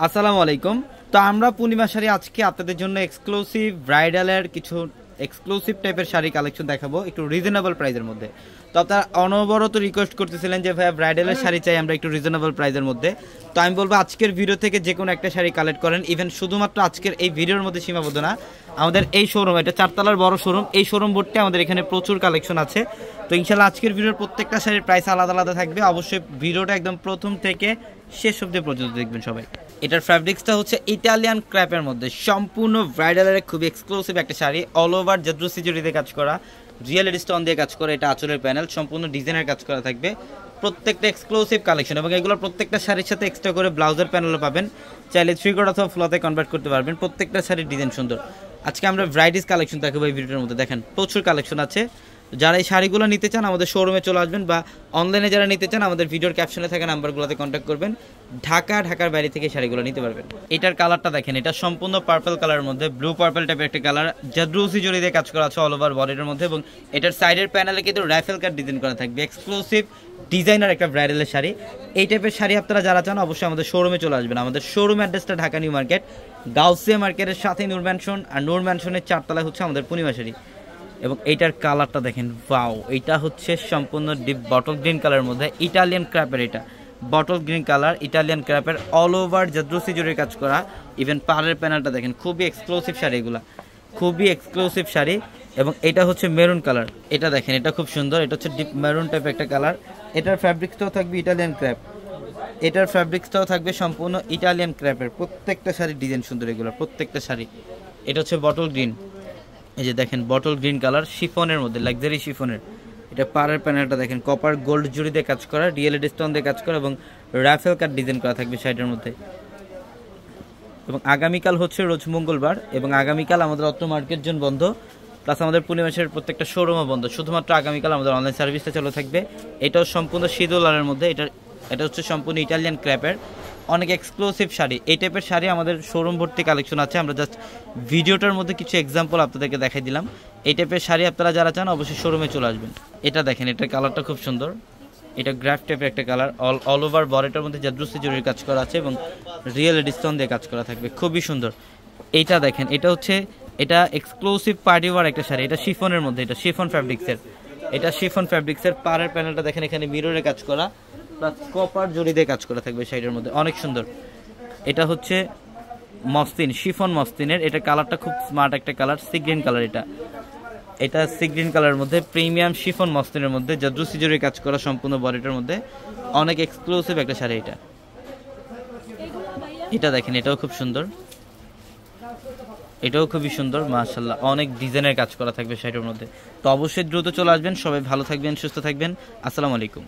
আসসালামু আলাইকুম। তো আমরা পূর্ণিমা শাড়ি আজকে আপনাদের জন্য এক্সক্লুসিভ ব্রাইডালের কিছু এক্সক্লুসিভ টাইপের শাড়ি কালেকশন দেখাবো একটু রিজনেবল প্রাইসের মধ্যে। তো আপনারা অনবরত রিকোয়েস্ট করতেছিলেন যে ভাইয়া ব্রাইডালের শাড়ি চাই আমরা একটু রিজনেবল প্রাইসের মধ্যে। তো আমি বলবো আজকের ভিডিও থেকে যে কোনো একটা শাড়ি কালেক্ট করেন, ইভেন শুধুমাত্র আজকের এই ভিডিওর মধ্যে সীমাবদ্ধ না, আমাদের এই শোরুম, এটা 4 তলার বড় শোরুম, এই শোরুম ভর্তি আমাদের এখানে প্রচুর কালেকশন আছে। তো ইনশাল্লাহ আজকের ভিডিওর প্রত্যেকটা শাড়ির প্রাইস আলাদা আলাদা থাকবে, অবশ্যই ভিডিওটা একদম প্রথম থেকে শেষ অবধি পর্যন্ত দেখবেন সবাই। এটার ফ্যাব্রিক্সটা হচ্ছে ইটালিয়ান ক্র্যাপের মধ্যে, সম্পূর্ণ ব্রাইডালের খুবই এক্সক্লুসিভ একটা শাড়ি, অল ওভার জাদ্রু সিজুরিতে কাজ করা, রিয়েল স্টোন দিয়ে কাজ করা, এটা আঁচলের প্যানেল সম্পূর্ণ ডিজাইনের কাজ করা থাকবে, প্রত্যেকটা এক্সক্লুসিভ কালেকশন, এবং এগুলো প্রত্যেকটা শাড়ির সাথে এক্সট্রা করে ব্লাউজের প্যানেলও পাবেন, চাইলে 3/4 অথবা ফ্লোতে কনভার্ট করতে পারবেন। প্রত্যেকটা শাড়ির ডিজাইন সুন্দর। আজকে আমরা ভ্যারাইটিস কালেকশন দেখাবো এই ভিডিওর মধ্যে, দেখেন প্রচুর কালেকশন আছে। যারা এই শাড়িগুলো নিতে চান আমাদের শোরুমে চলে আসবেন, বা অনলাইনে যারা নিতে চান আমাদের ভিডিওর ক্যাপশনে থাকা নাম্বারগুলোতে কন্ট্যাক্ট করবেন, ঢাকার বাইরে থেকে শাড়িগুলো নিতে পারবেন। এটার কালারটা দেখেন, এটা সম্পূর্ণ পার্পল কালারের মধ্যে, ব্লু পার্পল টাইপের একটা কালার, জাদ্রুসি জড়ি দিয়ে কাজ করা আছে অল ওভার বডির মধ্যে, এবং এটার সাইডের প্যানেলে কিন্তু রাইফেল কাট ডিজাইন করা থাকবে, এক্সক্লুসিভ ডিজাইনার একটা ব্রাইডালের শাড়ি। এই টাইপের শাড়ি আপনারা যারা চান অবশ্যই আমাদের শোরুমে চলে আসবেন। আমাদের শোরুম অ্যাড্রেসটা ঢাকা নিউ মার্কেট, গাউসিয়া মার্কেটের সাথে নূর ম্যানশন, আর নূর ম্যানশনের 4 তলায় হচ্ছে আমাদের পূর্ণিমা শাড়ি। এবং এইটার কালারটা দেখেন, ওয়াও, এইটা হচ্ছে সম্পূর্ণ ডিপ বটল গ্রিন কালারের মধ্যে, ইটালিয়ান ক্র্যাপের, এটা বটল গ্রিন কালার ইটালিয়ান ক্র্যাপের, অল ওভার জাদ্রুসি জরির কাজ করা, ইভেন পাড়ের প্যানেলটা দেখেন, খুবই এক্সক্লুসিভ শাড়ি, এগুলা খুবই এক্সক্লুসিভ শাড়ি। এবং এটা হচ্ছে মেরুন কালার, এটা দেখেন, এটা খুব সুন্দর, এটা হচ্ছে ডিপ মেরুন টাইপের একটা কালার। এটার ফ্যাব্রিক্সটাও থাকবে ইটালিয়ান ক্র্যাপ, এটার ফ্যাব্রিক্সটাও থাকবে সম্পূর্ণ ইটালিয়ান ক্র্যাপের, প্রত্যেকটা শাড়ির ডিজাইন সুন্দর, এগুলো প্রত্যেকটা শাড়ি। এটা হচ্ছে বটল গ্রিন, এই যে দেখেন বটল গ্রিন কালার, শিফনের মধ্যে, লাক্সারি শিফনের। এটা পাড়ের প্যানেলটা দেখেন, কপার গোল্ড জুড়ি দিয়ে কাজ করা, রিয়েল স্টোন দিয়ে কাজ করা, এবং রাফেল কাট ডিজাইন করা থাকবে শাড়িটার মধ্যে। এবং আগামীকাল হচ্ছে রোজ মঙ্গলবার, এবং আগামীকাল আমাদের অত্র মার্কেট জোন বন্ধ, প্লাস আমাদের পূর্ণিমাসের প্রত্যেকটা শোরুমও বন্ধ, শুধুমাত্র আগামীকাল আমাদের অনলাইন সার্ভিসটা চালু থাকবে। এটাও সম্পূর্ণ সিদোলারের মধ্যে, এটা হচ্ছে সম্পূর্ণ ইটালিয়ান ক্র্যাপের, অনেক এক্সক্লুসিভ শাড়ি। এই টাইপের শাড়ি আমাদের শোরুম ভর্তি কালেকশন আছে, আমরা জাস্ট ভিডিওটার মধ্যে কিছু এক্সাম্পল আপনাদেরকে দেখাই দিলাম। এই টাইপের শাড়ি আপনারা যারা চান অবশ্যই শোরুমে চলে আসবেন। এটা দেখেন, এটার কালারটা খুব সুন্দর, এটা গ্রাফ টাইপের একটা কালার, অল ওভার বডিটার মধ্যে জাদ্রুসি জরির কাজ করা আছে, এবং রিয়েল স্টোন দিয়ে কাজ করা থাকবে, খুবই সুন্দর। এইটা দেখেন, এটা এক্সক্লুসিভ পার্টি ওয়ার একটা শাড়ি, এটা শিফনের মধ্যে, এটা শিফন ফ্যাব্রিক্সের, পাড়ের প্যানেলটা দেখেন, এখানে মিররে কাজ করা, প্লাস কপার জড়ি দিয়ে কাজ করা থাকবে শাড়ির মধ্যে, অনেক সুন্দর। এটা হচ্ছে মসলিন, শিফন মসলিনের, এটা কালারটা খুব স্মার্ট একটা কালার, সি গ্রিন কালার, এটা সি গ্রিন কালারের মধ্যে, প্রিমিয়াম শিফন মসলিনের মধ্যে, জাদ্রুসি জড়ির কাজ করা সম্পূর্ণ বডিটার মধ্যে, অনেক এক্সক্লুসিভ একটা শাড়ি। এটা দেখেন, এটাও খুব সুন্দর, এটাও খুবই সুন্দর, মাশাআল্লাহ, অনেক ডিজাইনের কাজ করা থাকবে শাড়ির মধ্যে। তো অবশ্যই দ্রুত চলে আসবেন, সবাই ভালো থাকবেন, সুস্থ থাকবেন, আসসালামু আলাইকুম।